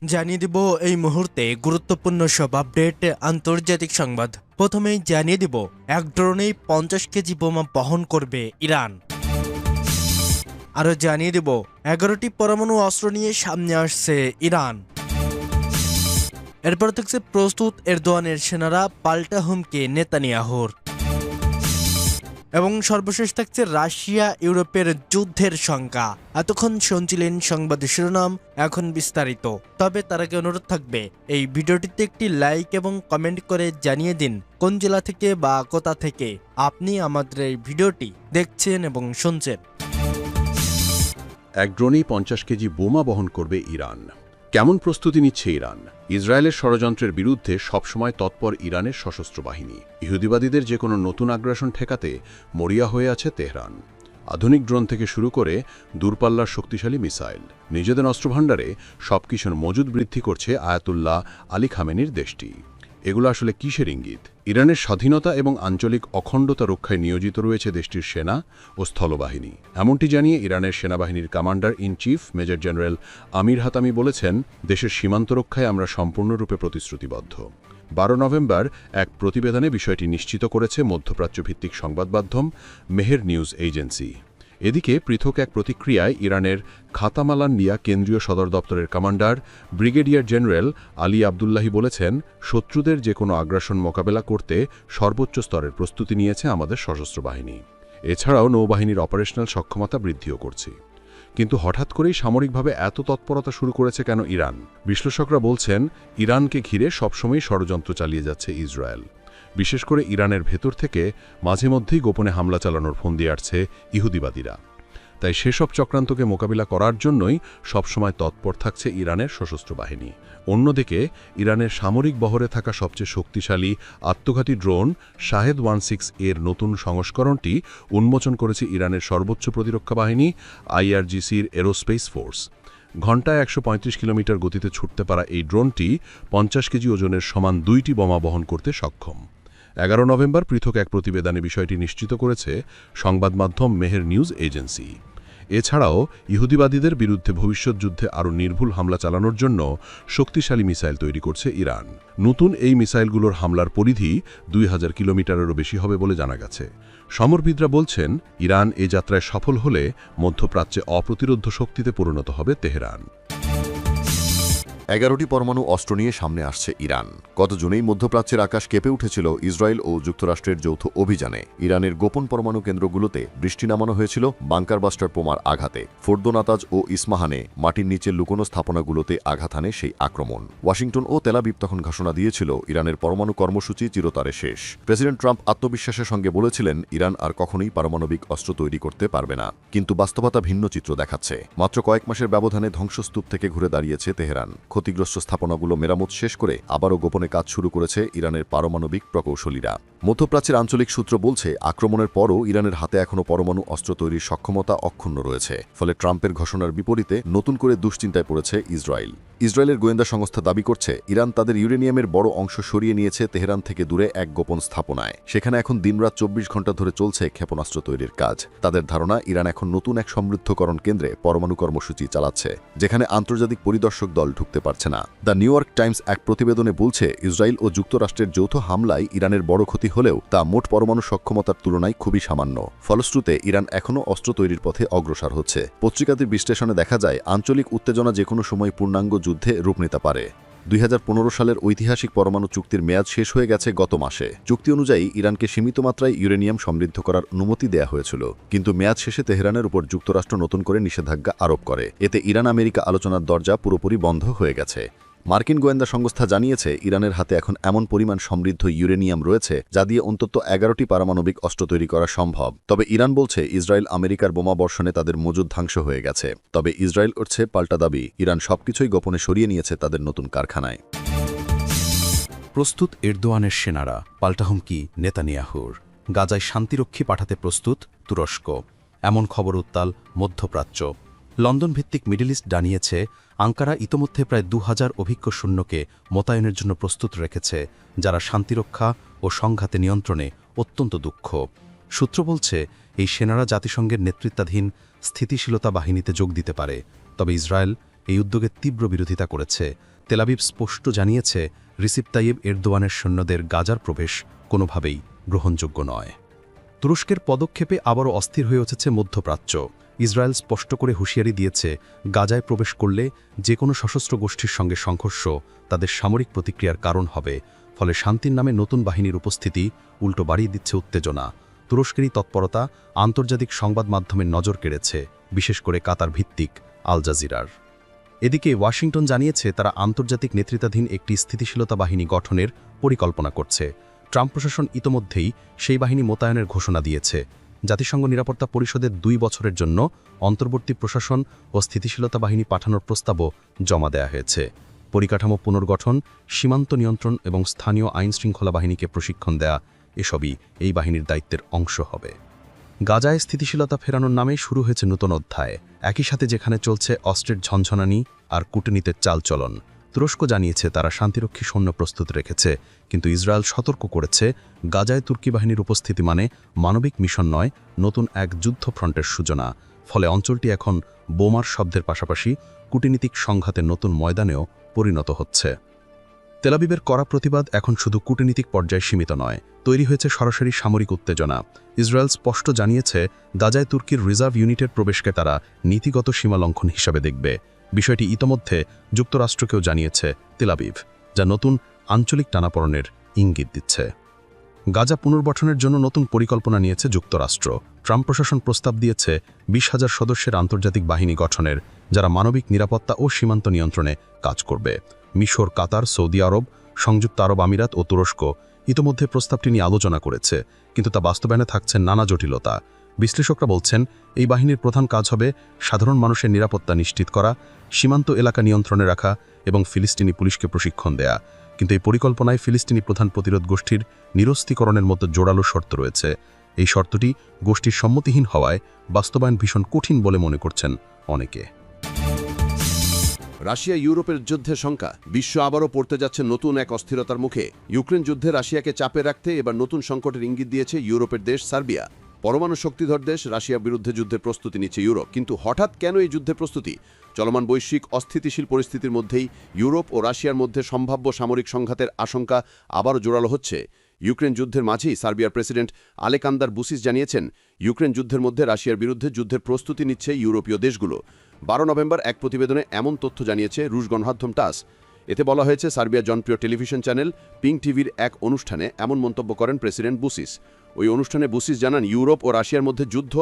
জানিয়ে দিব এই মুহূর্তে গুরুত্বপূর্ণ সব আপডেট আন্তর্জাতিক সংবাদ। প্রথমেই জানিয়ে দিব এক ড্রোনেই 50 কেজি বোমা বহন করবে ইরান। আরও জানিয়ে দিব 11টি পরমাণু অস্ত্র নিয়ে সামনে আসছে ইরান। এরপর থাকছে প্রস্তুত এরদোয়ানের সেনারা, পাল্টা হুমকি নেতানিয়াহুর। এবং সর্বশেষ থাকছে রাশিয়া ইউরোপের যুদ্ধের শঙ্কা। এতক্ষণ শুনছিলেন সংবাদ শিরোনাম, এখন বিস্তারিত। তবে তার আগে অনুরোধ থাকবে এই ভিডিওটিতে একটি লাইক এবং কমেন্ট করে জানিয়ে দিন কোন জেলা থেকে বা কোথা থেকে আপনি আমাদের এই ভিডিওটি দেখছেন এবং শুনছেন। এক ড্রোনেই 50 কেজি বোমা বহন করবে ইরান। কেমন প্রস্তুতি নিচ্ছে ইরান? ইসরায়েলের ষড়যন্ত্রের বিরুদ্ধে সবসময় তৎপর ইরানের সশস্ত্র বাহিনী। ইহুদিবাদীদের যে কোনো নতুন আগ্রাসন ঠেকাতে মরিয়া হয়ে আছে তেহরান। আধুনিক ড্রোন থেকে শুরু করে দূরপাল্লার শক্তিশালী মিসাইল, নিজেদের অস্ত্রভাণ্ডারে সবকিছুর মজুদ বৃদ্ধি করছে আয়াতুল্লাহ আলী খামেনির দেশটি। এগুলো আসলে কিসের ইঙ্গিত? ইরানের স্বাধীনতা এবং আঞ্চলিক অখণ্ডতা রক্ষায় নিয়োজিত রয়েছে দেশটির সেনা ও স্থলবাহিনী। এমনটি জানিয়ে ইরানের সেনাবাহিনীর commander in chief major general Amir Hatami বলেছেন, দেশের সীমান্ত রক্ষায় আমরা সম্পূর্ণরূপে প্রতিশ্রুতিবদ্ধ। 12 নভেম্বর এক প্রতিবেদনে বিষয়টি নিশ্চিত করেছে মধ্যপ্রাচ্যভিত্তিক সংবাদ মাধ্যম মেহের নিউজ এজেন্সি। এদিকে পৃথক এক প্রতিক্রিয়ায় ইরানের খাতামালান্নিয়া কেন্দ্রীয় সদর দপ্তরের commander brigadier general Ali Abdullahi বলেছেন, শত্রুদের যে কোনো আগ্রাসন মোকাবেলা করতে সর্বোচ্চ স্তরের প্রস্তুতি নিয়েছে আমাদের সশস্ত্র বাহিনী। এছাড়াও নৌবাহিনীর অপারেশনাল সক্ষমতা বৃদ্ধিও করছে। কিন্তু হঠাৎ করেই সামরিকভাবে এত তৎপরতা শুরু করেছে কেন ইরান? বিশ্লেষকরা বলছেন, ইরানকে ঘিরে সবসময়ই ষড়যন্ত্র চালিয়ে যাচ্ছে ইসরায়েল। বিশেষ করে ইরানের ভেতর থেকে মাঝে মধ্যেই গোপনে হামলা চালানোর ফন্দি আসছে ইহুদিবাদীরা। তাই সেসব চক্রান্তকে মোকাবিলা করার জন্যই সবসময় তৎপর থাকছে ইরানের সশস্ত্র বাহিনী। অন্যদিকে ইরানের সামরিক বহরে থাকা সবচেয়ে শক্তিশালী আত্মঘাতী ড্রোন শাহেদ 16 এর নতুন সংস্করণটি উন্মোচন করেছে ইরানের সর্বোচ্চ প্রতিরক্ষা বাহিনী IRGCর এরোস্পেস ফোর্স। ঘণ্টায় 135 কিলোমিটার গতিতে ছুটতে পারা এই ড্রোনটি 50 কেজি ওজনের সমান 2টি বোমা বহন করতে সক্ষম। 11 নভেম্বর পৃথক এক প্রতিবেদনে বিষয়টি নিশ্চিত করেছে সংবাদ মাধ্যম মেহের নিউজ এজেন্সি। এছাড়াও ইহুদিবাদীদের বিরুদ্ধে ভবিষ্যৎ যুদ্ধে আরও নির্ভুল হামলা চালানোর জন্য শক্তিশালী মিসাইল তৈরি করছে ইরান। নতুন এই মিসাইলগুলোর হামলার পরিধি 2000 কিলোমিটারেরও বেশি হবে বলে জানা গেছে। সমরবিদরা বলছেন, ইরান এ যাত্রায় সফল হলে মধ্যপ্রাচ্যে অপ্রতিরোধ্য শক্তিতে পরিণত হবে তেহরান। 11টি পরমাণু অস্ত্র নিয়ে সামনে আসছে ইরান। গত জুনেই মধ্যপ্রাচ্যের আকাশ কেঁপে উঠেছিল ইসরায়েল ও যুক্তরাষ্ট্রের যৌথ অভিযানে। ইরানের গোপন পরমাণু কেন্দ্রগুলোতে বৃষ্টি নামানো হয়েছিল বাংকার বাস্টার বোমার আঘাতে। ফোর্দো নাতাজ ও ইসমাহানে মাটির নিচে লুকোনো স্থাপনাগুলোতে আঘাত হানে সেই আক্রমণ। ওয়াশিংটন ও তেল আবিব তখন ঘোষণা দিয়েছিল, ইরানের পরমাণু কর্মসূচি চিরতরে শেষ। প্রেসিডেন্ট ট্রাম্প আত্মবিশ্বাসের সঙ্গে বলেছিলেন, ইরান আর কখনোই পারমাণবিক অস্ত্র তৈরি করতে পারবে না। কিন্তু বাস্তবতা ভিন্ন চিত্র দেখাচ্ছে। মাত্র কয়েক মাসের ব্যবধানে ধ্বংসস্তূপ থেকে ঘুরে দাঁড়িয়েছে তেহরান। ক্ষতিগ্রস্ত স্থাপনাগুলো মেরামত শেষ করে আবারও গোপনে কাজ শুরু করেছে ইরানের পারমাণবিক প্রকৌশলীরা। মধ্যপ্রাচ্যের আঞ্চলিক সূত্র বলছে, আক্রমণের পরও ইরানের হাতে এখনও পরমাণু অস্ত্র তৈরির সক্ষমতা অক্ষুণ্ণ রয়েছে। ফলে ট্রাম্পের ঘোষণার বিপরীতে নতুন করে দুশ্চিন্তায় পড়েছে ইসরায়েল। ইসরায়েলের গোয়েন্দা সংস্থা দাবি করছে, ইরান তাদের ইউরেনিয়ামের বড় অংশ সরিয়ে নিয়েছে তেহরান থেকে দূরে এক গোপন স্থাপনায়। সেখানে এখন দিনরাত 24 ঘণ্টা ধরে চলছে ক্ষেপণাস্ত্র তৈরির কাজ। তাদের ধারণা, ইরান এখন নতুন এক সমৃদ্ধকরণ কেন্দ্রে পরমাণু কর্মসূচি চালাচ্ছে, যেখানে আন্তর্জাতিক পরিদর্শক দল ঢুকতে পারছে না। দ্য নিউ ইয়র্ক টাইমস এক প্রতিবেদনে বলছে, ইসরায়েল ও যুক্তরাষ্ট্রের যৌথ হামলায় ইরানের বড় ক্ষতি হলেও তা মোট পরমাণু সক্ষমতার তুলনায় খুবই সামান্য। ফলশ্রুতিতে ইরান এখনও অস্ত্র তৈরির পথে অগ্রসর হচ্ছে। পত্রিকাটির বিশ্লেষণে দেখা যায়, আঞ্চলিক উত্তেজনা যে কোনো সময় পূর্ণাঙ্গ যুদ্ধে রূপ নিতে পারে। 2015 সালের ঐতিহাসিক পরমাণু চুক্তির মেয়াদ শেষ হয়ে গেছে গত মাসে। চুক্তি অনুযায়ী ইরানকে সীমিত মাত্রায় ইউরেনিয়াম সমৃদ্ধ করার অনুমতি দেয়া হয়েছিল, কিন্তু মেয়াদ শেষে তেহরানের উপর যুক্তরাষ্ট্র নতুন করে নিষেধাজ্ঞা আরোপ করে। এতে ইরান আমেরিকা আলোচনার দরজা পুরোপুরি বন্ধ হয়ে গেছে। মার্কিন গোয়েন্দা সংস্থা জানিয়েছে, ইরানের হাতে এখন এমন পরিমাণ সমৃদ্ধ ইউরেনিয়াম রয়েছে যা দিয়ে অন্তত 11টি পারমাণবিক অস্ত্র তৈরি করা সম্ভব। তবে ইরান বলছে, ইসরায়েল আমেরিকার বোমা বর্ষণে তাদের মজুদ ধ্বংস হয়ে গেছে। তবে ইসরায়েল করছে পাল্টা দাবি, ইরান সবকিছুই গোপনে সরিয়ে নিয়েছে তাদের নতুন কারখানায়। প্রস্তুত এরদোয়ানের সেনারা, পাল্টা হুমকি নেতানিয়াহুর। গাজায় শান্তিরক্ষী পাঠাতে প্রস্তুত তুরস্ক। এমন খবর উত্তাল মধ্যপ্রাচ্য। লন্ডন ভিত্তিক মিডল ইস্ট জানিয়েছে, আঙ্কারা ইতোমধ্যে প্রায় 2000 অভিজ্ঞ সৈন্যকে মোতায়েনের জন্য প্রস্তুত রেখেছে, যারা শান্তিরক্ষা ও সংঘাতে নিয়ন্ত্রণে অত্যন্ত দক্ষ। সূত্র বলছে, এই সেনারা জাতিসংঘের নেতৃত্বাধীন স্থিতিশীলতা বাহিনীতে যোগ দিতে পারে। তবে ইসরায়েল এই উদ্যোগের তীব্র বিরোধিতা করেছে। তেলাবিব স্পষ্ট জানিয়েছে রিসিপ তাইয়েব এরদোয়ানের সৈন্যদের গাজার প্রবেশ কোনোভাবেই গ্রহণযোগ্য নয়। তুরস্কের পদক্ষেপে আবারও অস্থির হয়ে উঠেছে মধ্যপ্রাচ্য। ইসরায়েল স্পষ্ট করে হুঁশিয়ারি দিয়েছে গাজায় প্রবেশ করলে যে কোনো সশস্ত্র গোষ্ঠীর সঙ্গে সংঘর্ষ তাদের সামরিক প্রতিক্রিয়ার কারণ হবে। ফলে শান্তির নামে নতুন বাহিনীর উপস্থিতি উল্টো বাড়িয়ে দিচ্ছে উত্তেজনা। তুরস্কেরই তৎপরতা আন্তর্জাতিক সংবাদ মাধ্যমের নজর কেড়েছে, বিশেষ করে কাতার ভিত্তিক আল জাজিরার। এদিকে ওয়াশিংটন জানিয়েছে তারা আন্তর্জাতিক নেতৃত্বাধীন একটি স্থিতিশীলতা বাহিনী গঠনের পরিকল্পনা করছে। ট্রাম্প প্রশাসন ইতোমধ্যেই সেই বাহিনী মোতায়েনের ঘোষণা দিয়েছে। জাতিসংঘ নিরাপত্তা পরিষদের 2 বছরের জন্য অন্তর্বর্তী প্রশাসন ও স্থিতিশীলতা বাহিনী পাঠানোর প্রস্তাবও জমা দেয়া হয়েছে। পরিকাঠামো পুনর্গঠন, সীমান্ত নিয়ন্ত্রণ এবং স্থানীয় আইনশৃঙ্খলা বাহিনীকে প্রশিক্ষণ দেয়া এসবই এই বাহিনীর দায়িত্বের অংশ হবে। গাজায় স্থিতিশীলতা ফেরানোর নামে শুরু হয়েছে নতুন অধ্যায়। একই সাথে যেখানে চলছে অস্ত্রের ঝনঝনানি আর কূটনীতির চালচলন। তুরস্ক জানিয়েছে তারা শান্তিরক্ষী সৈন্য প্রস্তুত রেখেছে, কিন্তু ইসরায়েল সতর্ক করেছে গাজায় তুর্কি বাহিনীর উপস্থিতি মানে মানবিক মিশন নয়, নতুন এক যুদ্ধফ্রন্টের সূচনা। ফলে অঞ্চলটি এখন বোমার শব্দের পাশাপাশি কূটনীতিক সংঘাতের নতুন ময়দানেও পরিণত হচ্ছে। তেলাবিবের কড়া প্রতিবাদ এখন শুধু কূটনীতিক পর্যায়ে সীমিত নয়, তৈরি হয়েছে সরাসরি সামরিক উত্তেজনা। ইসরায়েল স্পষ্ট জানিয়েছে গাজায় তুর্কির রিজার্ভ ইউনিটের প্রবেশকে তারা নীতিগত সীমালঙ্ঘন হিসাবে দেখবে। বিষয়টি ইতোমধ্যে যুক্তরাষ্ট্রকেও জানিয়েছে তেলাবিব, যা নতুন আঞ্চলিক টানাপড়নের ইঙ্গিত দিচ্ছে। গাজা পুনর্গঠনের জন্য নতুন পরিকল্পনা নিয়েছে যুক্তরাষ্ট্র। ট্রাম্প প্রশাসন প্রস্তাব দিয়েছে 20,000 সদস্যের আন্তর্জাতিক বাহিনী গঠনের, যারা মানবিক নিরাপত্তা ও সীমান্ত নিয়ন্ত্রণে কাজ করবে। মিশর, কাতার, সৌদি আরব, সংযুক্ত আরব আমিরাত ও তুরস্ক ইতোমধ্যে প্রস্তাবটি নিয়ে আলোচনা করেছে, কিন্তু তা বাস্তবায়নে থাকছে নানা জটিলতা। বিশ্লেষকরা বলছেন এই বাহিনীর প্রধান কাজ হবে সাধারণ মানুষের নিরাপত্তা নিশ্চিত করা, সীমান্ত এলাকা নিয়ন্ত্রণে রাখা এবং ফিলিস্তিনি পুলিশকে প্রশিক্ষণ দেয়া। কিন্তু এই পরিকল্পনায় ফিলিস্তিনি প্রধান প্রতিরোধ গোষ্ঠীর নিরস্ত্রীকরণের মতো জোরালো শর্ত রয়েছে। এই শর্তটি গোষ্ঠীর সম্মতিহীন হওয়ায় বাস্তবায়ন ভীষণ কঠিন বলে মনে করছেন অনেকে। রাশিয়া ইউরোপের যুদ্ধের শঙ্কা, বিশ্ব আবারও পড়তে যাচ্ছে নতুন এক অস্থিরতার মুখে। ইউক্রেন যুদ্ধে রাশিয়াকে চাপে রাখতে এবার নতুন সংকটের ইঙ্গিত দিয়েছে ইউরোপের দেশ সার্বিয়া। পরমাণু শক্তিধর দেশ রাশিয়ার বিরুদ্ধে যুদ্ধের প্রস্তুতি নিচ্ছে ইউরোপ। কিন্তু হঠাৎ কেন এই যুদ্ধের প্রস্তুতি? চলমান বৈশ্বিক অস্থিতিশীল পরিস্থিতির মধ্যেই ইউরোপ ও রাশিয়ার মধ্যে সম্ভাব্য সামরিক সংঘাতের আশঙ্কা আবারও জোরালো হচ্ছে। ইউক্রেন যুদ্ধের মাঝেই সার্বিয়ার প্রেসিডেন্ট আলেকান্দার বুসিস জানিয়েছেন ইউক্রেন যুদ্ধের মধ্যে রাশিয়ার বিরুদ্ধে যুদ্ধের প্রস্তুতি নিচ্ছে ইউরোপীয় দেশগুলো। 12 নভেম্বর এক প্রতিবেদনে এমন তথ্য জানিয়েছে রুশ গণমাধ্যম টাস। এতে বলা হয়েছে সার্বিয়ার জনপ্রিয় টেলিভিশন চ্যানেল পিঙ্ক টিভির এক অনুষ্ঠানে এমন মন্তব্য করেন প্রেসিডেন্ট বুসিস। ওই অনুষ্ঠানে বুসিস জানান ইউরোপ ও রাশিয়ার মধ্যে যুদ্ধ